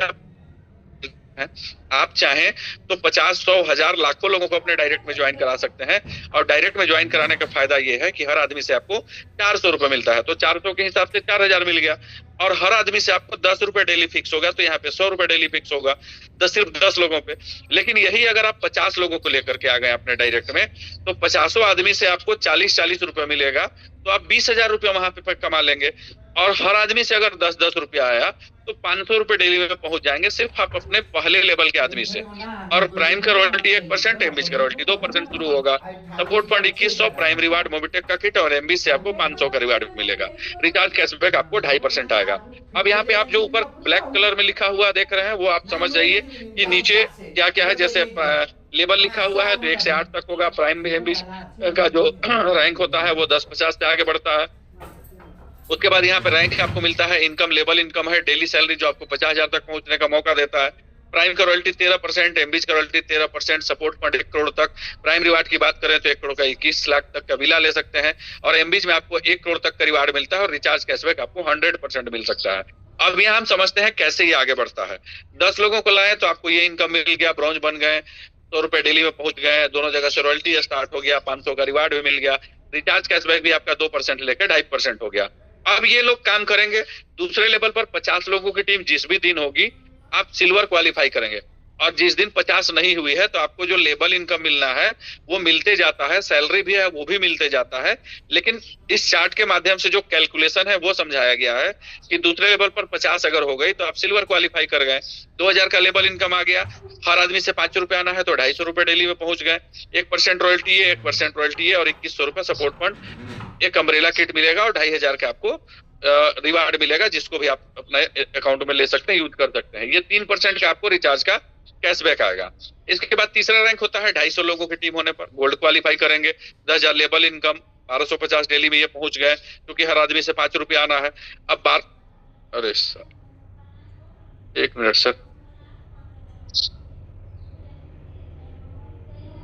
आप चाहें तो 50, 100, 1000, लाखों लोगों को अपने डायरेक्ट में ज्वाइन करा सकते हैं। और डायरेक्ट में ज्वाइन कराने का फायदा ये है कि हर आदमी से आपको 400 रुपए मिलता है, तो 400 के हिसाब से 4,000 मिल गया। और हर आदमी से आपको 10 रुपए डेली फिक्स होगा, तो यहाँ पे 100 रुपए डेली फिक्स होगा सिर्फ 10 लोगों पे। लेकिन यही अगर आप 50 लोगों को लेकर के आ गए अपने डायरेक्ट में तो 50 आदमी से आपको 40 रुपए मिलेगा, तो आप 20,000 रुपया वहां पे कमा लेंगे। और हर आदमी से अगर 10 रुपया आया तो 500 रुपए डेली में पहुंच जाएंगे सिर्फ आप अपने पहले लेवल के आदमी से। और प्राइम का रॉयल्टी 1%, एमबीज का रॉयल्टी 2% शुरू होगा। Support fund 2100, prime reward Mobitech का किट और एमबीज से आपको 500 का रिवार्ड मिलेगा। रिचार्ज कैशबैक आपको 2.5% आएगा। अब यहाँ पे आप जो ऊपर ब्लैक कलर में लिखा हुआ देख रहे हैं वो आप समझ जाइए कि नीचे क्या क्या है। जैसे लेवल लिखा हुआ है तो 1 से 8 तक होगा। प्राइम एमबीज का जो रैंक होता है वो 10-50 से आगे बढ़ता है। उसके बाद यहाँ पे रैंक आपको मिलता है, इनकम लेवल इनकम है, डेली सैलरी जो आपको 50,000 तक पहुंचने का मौका देता है, प्राइम का रॉयल्टी 13%, एमबीच का रॉयल्टी 13%, सपोर्ट फंड 1 करोड़ तक, प्राइम रिवार्ड की बात करें तो 1 करोड़ का 21 लाख तक का विला ले सकते हैं, और एमबीच में आपको 1 करोड़ तक का रिवार्ड मिलता है, और रिचार्ज कैशबैक आपको 100% मिल सकता है। अब यहाँ हम समझते हैं कैसे ये आगे बढ़ता है। 10 लोगों को लाए तो आपको ये इनकम मिल गया, ब्रॉन्ज बन गए, 100 रुपए डेली में पहुंच गए, दोनों जगह से रॉयल्टी स्टार्ट हो गया, 500 का रिवार्ड भी मिल गया, रिचार्ज कैशबैक भी आपका 2% लेकर 2.5% हो गया। अब ये लोग काम करेंगे। दूसरे लेवल पर 50 लोगों की टीम जिस भी दिन होगी, आप सिल्वर क्वालिफाई करेंगे, और जिस दिन 50 नहीं हुई है तो आपको जो लेवल इनकम मिलना है वो मिलते जाता है, सैलरी भी है वो भी मिलते जाता है। लेकिन इस चार्ट के माध्यम से जो कैलकुलेशन है वो समझाया गया है कि दूसरे लेवल पर 50 अगर हो गई तो आप सिल्वर क्वालिफाई कर गए, 2000 का लेवल इनकम आ गया, हर आदमी से 5 रुपए आना है तो 250 रुपए डेली में पहुंच गए, 1% रॉयल्टी है, 1% रॉयल्टी है, और 2100 रुपए सपोर्ट फंड, एक अम्ब्रेला किट मिलेगा, और 2500 का आपको रिवार्ड मिलेगा, जिसको भी आप अपने अकाउंट में ले सकते हैं, यूज कर सकते हैं। ये 3% का आपको रिचार्ज का कैशबैक आएगा। इसके बाद तीसरा रैंक होता है 250 लोगों की टीम होने पर, गोल्ड क्वालिफाई करेंगे, 10,000 लेवल इनकम, 1250 डेली में ये पहुंच गए, क्योंकि हर आदमी से 5 रुपये आना है। अब बात, अरे सर 1 मिनट सर,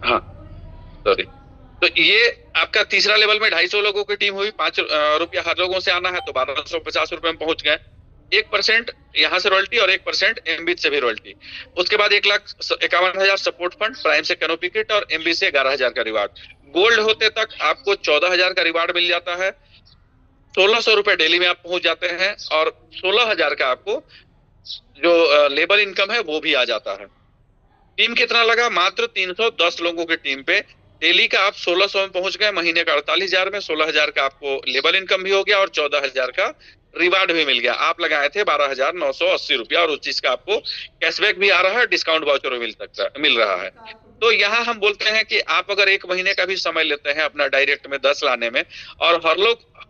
हाँ सॉरी, तो ये आपका तीसरा लेवल में 250 लोगों की टीम हुई, 5 रुपया हर लोगों से आना है तो 1250 रुपए में पहुंच गए, 1% यहाँ से रॉयल्टी और 1% एमबीच से भी रॉयल्टी। उसके बाद 1,51,000 सपोर्ट फंड, प्राइम से कैनोपी किट, और एमबी से 11,000 का रिवार्ड। गोल्ड होते तक आपको 14,000 का रिवार्ड मिल जाता है, 1,600 रुपए डेली में आप पहुंच जाते हैं, और 16,000 का आपको जो लेबर इनकम है वो भी आ जाता है। टीम कितना लगा? मात्र 310 लोगों की टीम पे डेली का आप 1600 में पहुंच गए, महीने का 48,000 में, 16,000 का आपको लेबर इनकम भी हो गया, और 14,000 का रिवार्ड भी मिल गया। आप लगाए थे 12,980 रुपया, और उस चीज का आपको कैशबैक भी आ रहा है, डिस्काउंट वाउचर भी मिल रहा है। तो यहाँ हम बोलते हैं कि आप अगर 1 महीने का भी समय लेते हैं अपना डायरेक्ट में 10 लाने में, और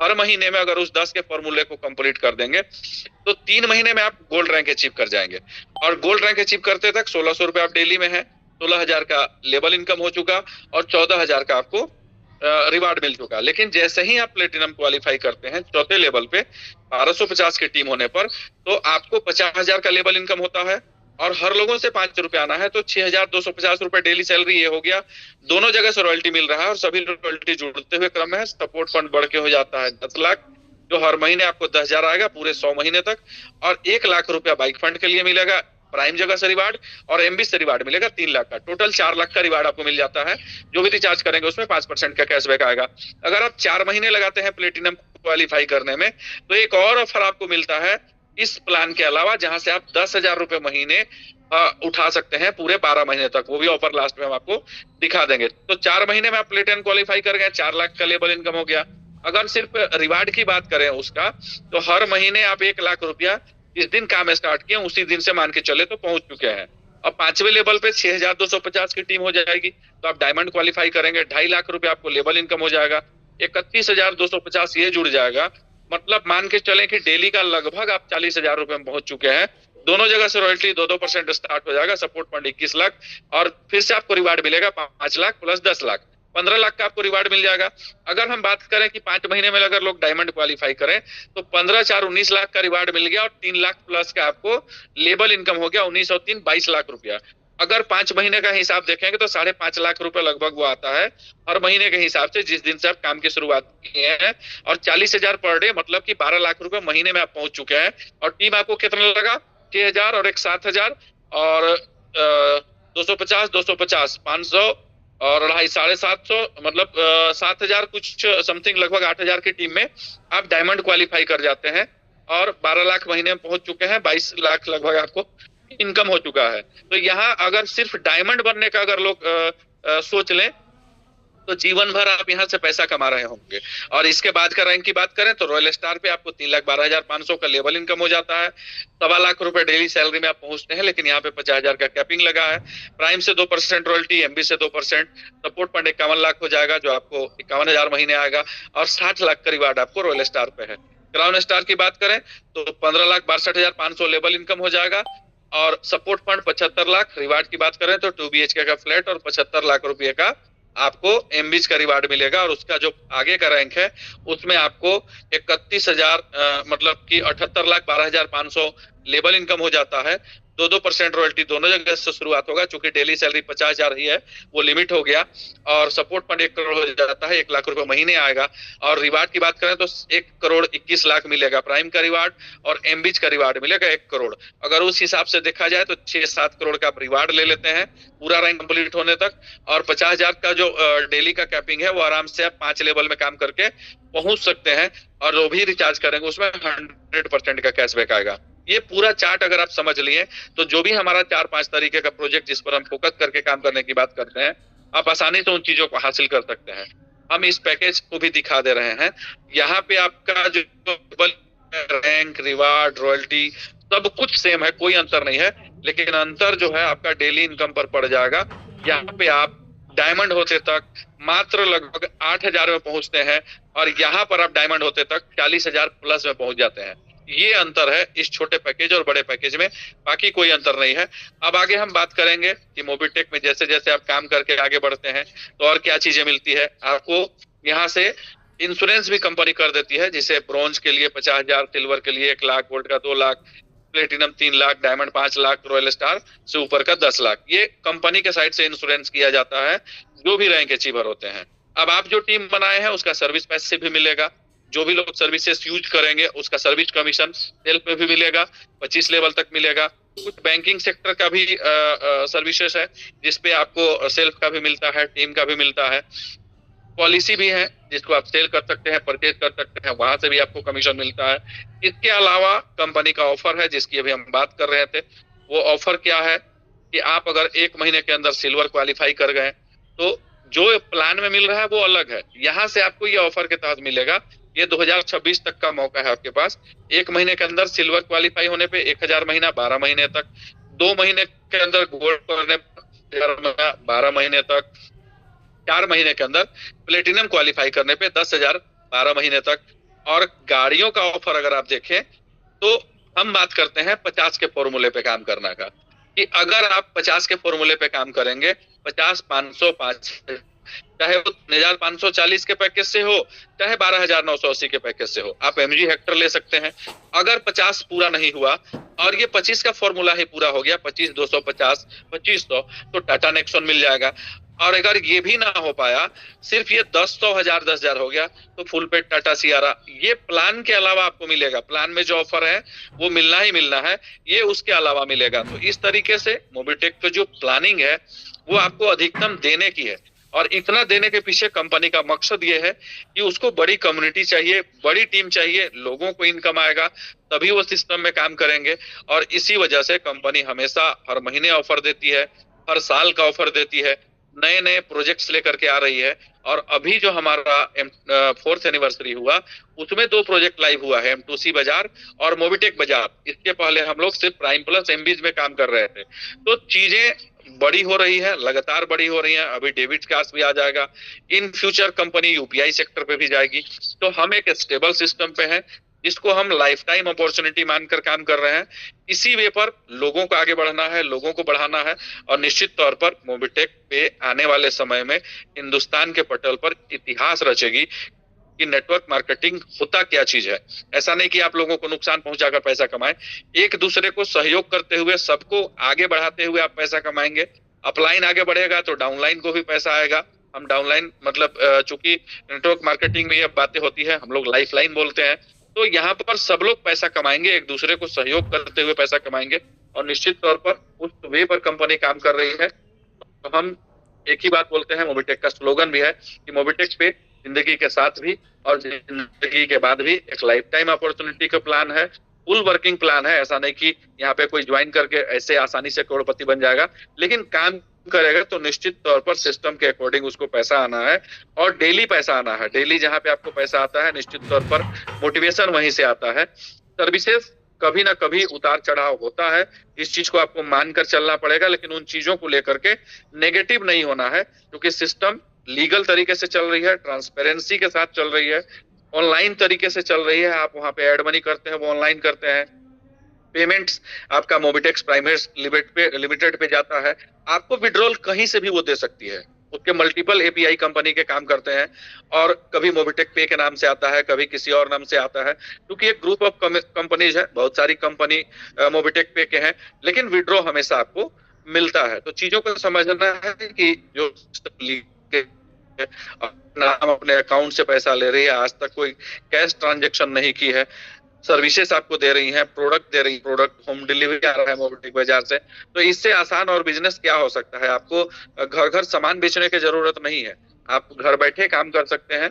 हर महीने में अगर उस 10 के फॉर्मूले को कंप्लीट कर देंगे तो 3 महीने में आप गोल्ड रैंक अचीव कर जाएंगे। और गोल्ड रैंक अचीव करते तक 1,600 रुपए आप डेली में है, 16,000 का लेवल इनकम हो चुका, और 14,000 का आपको रिवार्ड मिल चुका। लेकिन जैसे ही आप प्लेटिनम क्वालिफाई करते हैं चौथे लेवल पे 1250 की टीम होने पर, तो आपको 50,000 का लेवल इनकम होता है, और हर लोगों से 5 रुपए आना है तो 6,250 रुपए डेली सैलरी ये हो गया। दोनों जगह से रॉयल्टी मिल रहा है, और सभी रॉयल्टी जुड़ते हुए क्रम में है। सपोर्ट फंड बढ़ के हो जाता है 10 लाख, जो हर महीने आपको 10,000 आएगा पूरे 100 महीने तक, और 1 लाख रुपया बाइक फंड के लिए मिलेगा, प्राइम जगह से रिवार्ड, और एमबी से रिवार्ड मिलेगा 3 लाख का। टोटल 4 लाख का रिवार्ड आपको मिल जाता है। जो भी रिचार्ज करेंगे उसमें 5% का कैशबैक आएगा। अगर आप 4 महीने लगाते हैं प्लेटिनम क्वालिफाई करने में, तो एक और ऑफर आपको मिलता है इस प्लान के अलावा, जहां से आप 10,000 रुपए महीने उठा सकते हैं पूरे 12 महीने तक। वो भी ऑफर लास्ट में हम आपको दिखा देंगे। तो 4 महीने में आप प्लेटिनम क्वालिफाई कर गए, 4 लाख का लेवल इनकम हो गया। अगर सिर्फ रिवार्ड की बात करें उसका, तो हर महीने आप 1 लाख रुपया जिस दिन काम स्टार्ट किया उसी दिन से मान के चले तो पहुंच चुके हैं। अब 5वें लेवल पे 6,250 की टीम हो जाएगी, तो आप डायमंड क्वालिफाई करेंगे, 2.5 लाख रुपए आपको लेवल इनकम हो जाएगा, 31,250 ये जुड़ जाएगा। मतलब मान के चले कि डेली का लगभग आप 40,000 रुपए में पहुंच चुके हैं। दोनों जगह से रॉयल्टी 2% स्टार्ट हो जाएगा, सपोर्ट फंड 21 लाख, और फिर से आपको रिवार्ड मिलेगा 5 लाख प्लस 10 लाख, 15 लाख का आपको रिवार्ड मिल जाएगा। अगर हम बात करें कि 5 महीने में अगर लोग डायमंड क्वालिफाई करें तो 15/4 19 लाख का रिवार्ड मिल गया, और 3 लाख प्लस का आपको लेवल इनकम हो गया, 19 और 3 22 लाख रुपया। अगर 5 महीने का हिसाब देखेंगे तो 5.5 लाख रुपए लगभग वो आता है हर महीने के हिसाब से, जिस दिन से आप काम की शुरुआत किए हैं। और 40,000 पर डे, मतलब कि 12 लाख रुपए महीने में आप पहुंच चुके हैं। और टीम आपको कितना लगा? 6,000 और एक 7,000 और 250 250 500 और 250 750, मतलब 7,000 कुछ समथिंग, लगभग 8,000 की टीम में आप डायमंड क्वालिफाई कर जाते हैं, और 12 लाख महीने में पहुंच चुके हैं, 22 लाख लगभग आपको इनकम हो चुका है। तो यहाँ अगर सिर्फ डायमंड बनने का अगर लोग सोच लें तो जीवन भर आप यहाँ से पैसा कमा रहे होंगे। और इसके बाद का रैंक की बात करें तो रॉयल स्टार पे आपको 3,12,500 का लेवल इनकम हो जाता है, 2.25 लाख रुपए डेली सैलरी में आप पहुंचते हैं। लेकिन यहाँ पे 50,000 का कैपिंग लगा है। प्राइम से 2% रॉयल्टी, एमबी से 2%, सपोर्ट फंड 51 लाख हो जाएगा, जो आपको 51,000 महीने आएगा, और 60 लाख का रिवार्ड आपको रॉयल स्टार पे है। क्राउन स्टार की बात करें तो 15,62,500 लेवल इनकम हो जाएगा, और सपोर्ट फंड 75 लाख। रिवार्ड की बात करें तो 2 BHK का फ्लैट और 75 लाख रुपए का आपको एमबीज का रिवार्ड मिलेगा, और उसका जो आगे का रैंक है उसमें आपको 31,000 मतलब कि 78,12,500 लेवल इनकम हो जाता है। 2% रॉयल्टी दोनों जगह से शुरुआत होगा, चूंकि डेली सैलरी 50,000 ही है, वो लिमिट हो गया। और सपोर्ट फंड 1 करोड़ हो जाता है, 1 लाख रुपए महीने आएगा। और रिवार्ड की बात करें तो 1,21,00,000 मिलेगा प्राइम का रिवार्ड, और एमबीज का रिवार्ड मिलेगा 1 करोड़। अगर उस हिसाब से देखा जाए तो 6-7 करोड़ का आप रिवार्ड ले लेते हैं पूरा रैंक कंप्लीट होने तक, और 50,000 का जो डेली का कैपिंग है वो आराम से आप 5 लेवल में काम करके पहुंच सकते हैं। और जो भी रिचार्ज करेंगे उसमें 100% का कैशबैक आएगा। ये पूरा चार्ट अगर आप समझ लिए तो जो भी हमारा 4-5 तरीके का प्रोजेक्ट जिस पर हम फोकस करके काम करने की बात करते हैं, आप आसानी से उन चीजों को हासिल कर सकते हैं। हम इस पैकेज को भी दिखा दे रहे हैं। यहाँ पे आपका जो रैंक, रिवार्ड, रॉयल्टी सब कुछ सेम है, कोई अंतर नहीं है, लेकिन अंतर जो है आपका डेली इनकम पर पड़ जाएगा। यहाँ पे आप डायमंड होते तक मात्र लगभग 8,000 में पहुंचते हैं, और यहाँ पर आप डायमंड होते तक 40,000 प्लस में पहुंच जाते हैं। ये अंतर है इस छोटे पैकेज और बड़े पैकेज में, बाकी कोई अंतर नहीं है। अब आगे हम बात करेंगे कि मोबिटेक में जैसे जैसे आप काम करके आगे बढ़ते हैं तो और क्या चीजें मिलती है आपको। यहाँ से इंश्योरेंस भी कंपनी कर देती है, जिसे ब्रॉन्ज के लिए 50,000, सिल्वर के लिए 1 लाख, गोल्ड का 2 lakh, platinum 3 lakh, diamond 5 lakh, royal star से ऊपर का 10 लाख। ये कंपनी के साइड से इंश्योरेंस किया जाता है जो भी रैंक अचीवर होते हैं। अब आप जो टीम बनाए हैं उसका सर्विस पैसे भी मिलेगा। जो भी लोग सर्विसेज यूज करेंगे उसका सर्विस कमीशन सेल्फ में भी मिलेगा, 25 लेवल तक मिलेगा। कुछ बैंकिंग सेक्टर का भी सर्विसेज है जिसपे आपको सेल्फ का भी मिलता है, टीम का भी मिलता है। पॉलिसी भी है जिसको आप सेल कर सकते हैं, परचेज कर सकते हैं, वहां से भी आपको कमीशन मिलता है। इसके अलावा कंपनी का ऑफर है जिसकी अभी हम बात कर रहे थे। वो ऑफर क्या है कि आप अगर 1 महीने के अंदर सिल्वर क्वालिफाई कर गए तो जो प्लान में मिल रहा है वो अलग है। यहाँ से आपको ये ऑफर के तहत मिलेगा। ये 2026 तक का मौका है आपके पास। 1 महीने के अंदर सिल्वर क्वालिफाई होने पे 1,000 महीना 12 महीने तक, 2 महीने के अंदर गोल्ड करने 12 महीने तक, 4 महीने के अंदर प्लेटिनम क्वालिफाई करने पे 10,000 12 महीने तक। और गाड़ियों का ऑफर अगर आप देखें तो हम बात करते हैं 50 के फॉर्मूले पे काम करना का, कि अगर आप 50 के फॉर्मूले पे काम करेंगे, 50, 505, चाहे वो 3,540 के पैकेज से हो, चाहे 12,980 के पैकेज से हो, आप एमजी हेक्टर ले सकते हैं। अगर 50 पूरा नहीं हुआ और ये 25 का फॉर्मूला ही पूरा हो गया, 25, 250, 2500, तो टाटा नेक्सॉन मिल जाएगा। और अगर ये भी ना हो पाया, सिर्फ ये 10,000, 10,000 हो गया, तो फुल पेड टाटा सियारा। ये प्लान के अलावा आपको मिलेगा। प्लान में जो ऑफर है वो मिलना ही मिलना है, ये उसके अलावा मिलेगा। तो इस तरीके से मोबिटेक की जो प्लानिंग है वो आपको अधिकतम देने की है। और इतना देने के पीछे कंपनी का मकसद ये है कि उसको बड़ी कम्युनिटी चाहिए, बड़ी टीम चाहिए, लोगों को इनकम आएगा तभी वो सिस्टम में काम करेंगे। और इसी वजह से कंपनी हमेशा हर महीने ऑफर देती है, हर साल का ऑफर देती है, नए नए प्रोजेक्ट्स लेकर के आ रही है। और अभी जो हमारा 4th एनिवर्सरी हुआ उसमें 2 प्रोजेक्ट लाइव हुआ है, M2C बाजार और मोबिटेक बाजार। इसके पहले हम लोग सिर्फ प्राइम प्लस एमबीज में काम कर रहे थे। तो चीजें बड़ी हो रही है, लगातार बड़ी हो रही है। अभी डेबिट कार्ड भी आ जाएगा, in future company UPI sector पे भी जाएगी। तो हम एक स्टेबल सिस्टम पे हैं जिसको हम लाइफ टाइम अपॉर्चुनिटी मानकर काम कर रहे हैं। इसी वे पर लोगों को आगे बढ़ना है, लोगों को बढ़ाना है। और निश्चित तौर पर मोबिटेक पे आने वाले समय में हिंदुस्तान के पटल पर इतिहास रचेगी कि नेटवर्क मार्केटिंग होता क्या चीज है। ऐसा नहीं कि आप लोगों को नुकसान पहुंचाकर पैसा कमाएं, एक दूसरे को सहयोग करते हुए, सबको आगे बढ़ाते हुए आप पैसा कमाएंगे। अपलाइन आगे बढ़ेगा तो डाउनलाइन को भी पैसा आएगा। हम डाउनलाइन मतलब चूंकि नेटवर्क मार्केटिंग में ये बातें होती है, हम लोग लाइफ लाइन बोलते हैं। तो यहाँ पर सब लोग पैसा कमाएंगे, एक दूसरे को सहयोग करते हुए पैसा कमाएंगे। और निश्चित तौर पर उस वे पर कंपनी काम कर रही है। तो हम एक ही बात बोलते हैं, मोबिटेक का स्लोगन भी है कि मोबिटेक पे जिंदगी के साथ भी और जिंदगी के बाद भी एक लाइफ टाइम अपॉर्चुनिटी का प्लान है, फुल वर्किंग प्लान है। ऐसा नहीं कि यहाँ पे कोई ज्वाइन करके ऐसे आसानी से करोड़पति बन जाएगा, लेकिन काम करेगा तो निश्चित तौर पर सिस्टम के अकॉर्डिंग उसको पैसा आना है और डेली पैसा आना है। डेली जहाँ पे आपको पैसा आता है, निश्चित तौर पर मोटिवेशन वहीं से आता है। सर्विसेज कभी ना कभी उतार चढ़ाव होता है, इस चीज को आपको मानकर चलना पड़ेगा, लेकिन उन चीजों को लेकर के नेगेटिव नहीं होना है, क्योंकि सिस्टम लीगल तरीके से चल रही है, ट्रांसपेरेंसी के साथ चल रही है, ऑनलाइन तरीके से चल रही है। आप वहां पे एड मनी करते हैं, वो ऑनलाइन करते हैं। पेमेंट्स आपका मोबिटेक्स प्राइमेट लिमिटेड पे जाता है, आपको विड्रॉल कहीं से भी वो दे सकती है। उसके मल्टीपल एपीआई कंपनी के काम करते हैं, और कभी मोबिटेक पे के नाम से आता है, कभी किसी और नाम से आता है, क्योंकि एक ग्रुप ऑफ कंपनीज है, बहुत सारी कंपनी मोबिटेक पे के हैं, लेकिन विड्रॉ हमेशा आपको मिलता है। तो चीजों को समझना है कि जो नाम अपने अकाउंट से पैसा ले रही है, आज तक कोई कैश ट्रांजेक्शन नहीं की है, सर्विसेज आपको दे रही हैं, प्रोडक्ट दे रही, प्रोडक्ट होम डिलीवरी आ रहा है मोबिटेक बाजार से, तो इससे आसान और बिजनेस क्या हो सकता है। आपको घर घर सामान बेचने की जरूरत नहीं है, आप घर बैठे काम कर सकते हैं,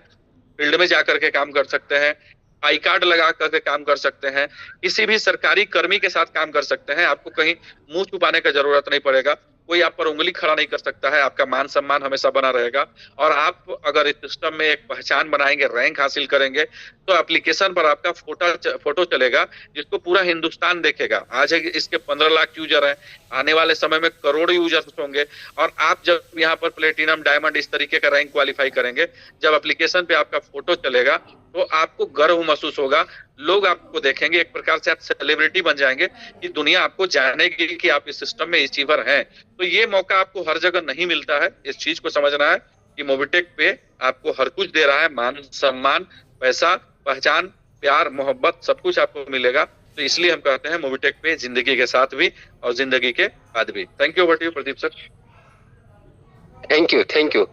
फील्ड में जाकर के काम कर सकते हैं, आई कार्ड लगा करके काम कर सकते हैं, किसी भी सरकारी कर्मी के साथ काम कर सकते हैं, आपको कहीं मुंह छुपाने का जरूरत नहीं पड़ेगा, कोई आप पर उंगली खड़ा नहीं कर सकता है, आपका मान सम्मान हमेशा बना रहेगा। और आप अगर इस सिस्टम में एक पहचान बनाएंगे, रैंक हासिल करेंगे, तो एप्लीकेशन पर आपका फोटो चलेगा, जिसको पूरा हिंदुस्तान देखेगा। आज है इसके 15 लाख यूजर हैं, आने वाले समय में करोड़ यूजर्स होंगे, और आप जब यहाँ पर प्लेटिनम, डायमंड इस तरीके का रैंक क्वालिफाई करेंगे, जब एप्लीकेशन पे आपका फोटो चलेगा, तो आपको गर्व महसूस होगा, लोग आपको देखेंगे, एक प्रकार से आप सेलिब्रिटी बन जाएंगे, कि दुनिया आपको जानेगी कि आप इस सिस्टम में अचीवर हैं। तो ये मौका आपको हर जगह नहीं मिलता है, इस चीज को समझना है कि मोबिटेक पे आपको हर कुछ दे रहा है, मान सम्मान, पैसा, पहचान, प्यार, मोहब्बत, सब कुछ आपको मिलेगा। तो इसलिए हम कहते हैं मोबिटेक पे जिंदगी के साथ भी और जिंदगी के बाद भी। Thank you, over to you Pradeep sir.
Thank you.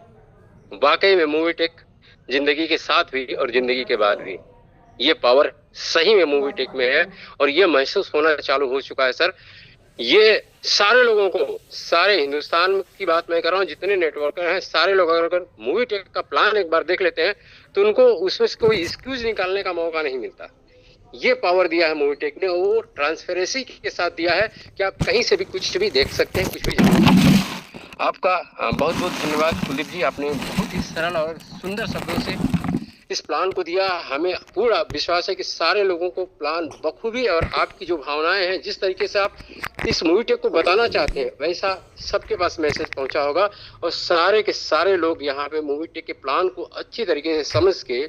वाकई में मोबिटेक जिंदगी के साथ भी और जिंदगी के बाद भी, ये पावर सही में मोबिटेक में है, और ये महसूस होना चालू हो चुका है सर। ये सारे लोगों को, सारे हिंदुस्तान की बात मैं कर रहा हूँ, जितने नेटवर्कर हैं, सारे लोग अगर मोबिटेक का प्लान एक बार देख लेते हैं, तो उनको उसमें से कोई एक्सक्यूज निकालने का मौका नहीं मिलता। ये पावर दिया है मोबिटेक ने, वो ट्रांसपेरेंसी के साथ दिया है कि आप कहीं से भी कुछ भी देख सकते हैं, कुछ भी। आपका बहुत बहुत धन्यवाद कुलदीप जी, आपने बहुत ही सरल और सुंदर शब्दों से इस प्लान को दिया। हमें पूरा विश्वास है कि सारे लोगों को प्लान बखूबी, और आपकी जो भावनाएं हैं, जिस तरीके से आप इस मोबिटेक को बताना चाहते हैं, वैसा सबके पास मैसेज पहुंचा होगा, और सारे के सारे लोग यहाँ पे मोबिटेक के प्लान को अच्छी तरीके से समझ के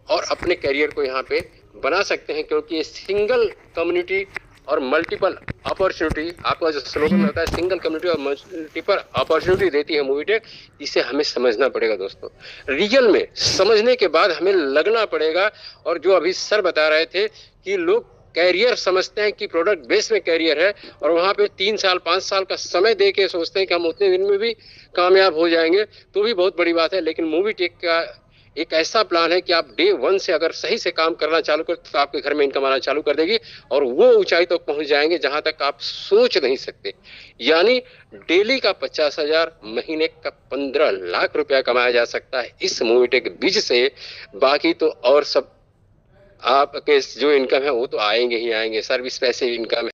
और अपने करियर को यहाँ पे बना सकते हैं, क्योंकि ये सिंगल कम्युनिटी और मल्टीपल अपॉर्चुनिटी, आपका जो स्लोगन होता है, सिंगल कम्युनिटी और मल्टीपल अपॉर्चुनिटी देती है मोबिटेक। इसे हमें समझना पड़ेगा दोस्तों, रियल में समझने के बाद हमें लगना पड़ेगा। और जो अभी सर बता रहे थे कि लोग कैरियर समझते हैं कि प्रोडक्ट बेस में कैरियर है, और वहाँ पे 3 साल 5 साल का समय दे के सोचते हैं कि हम उतने दिन में भी कामयाब हो जाएंगे, तो भी बहुत बड़ी बात है। लेकिन मोबिटेक का एक ऐसा प्लान है कि आप डे 1 से अगर सही से काम करना चालू कर, तो आपके घर में इनकम आना चालू कर देगी, और वो ऊंचाई तक पहुंच जाएंगे जहां तक आप सोच नहीं सकते। यानी डेली का 50,000, महीने का 15 लाख रुपया कमाया जा सकता है इस मोबिटेक बीज से। बाकी तो और सब आपके जो इनकम है वो तो आएंगे ही आएंगे, सर्विस पैसे इनकम है।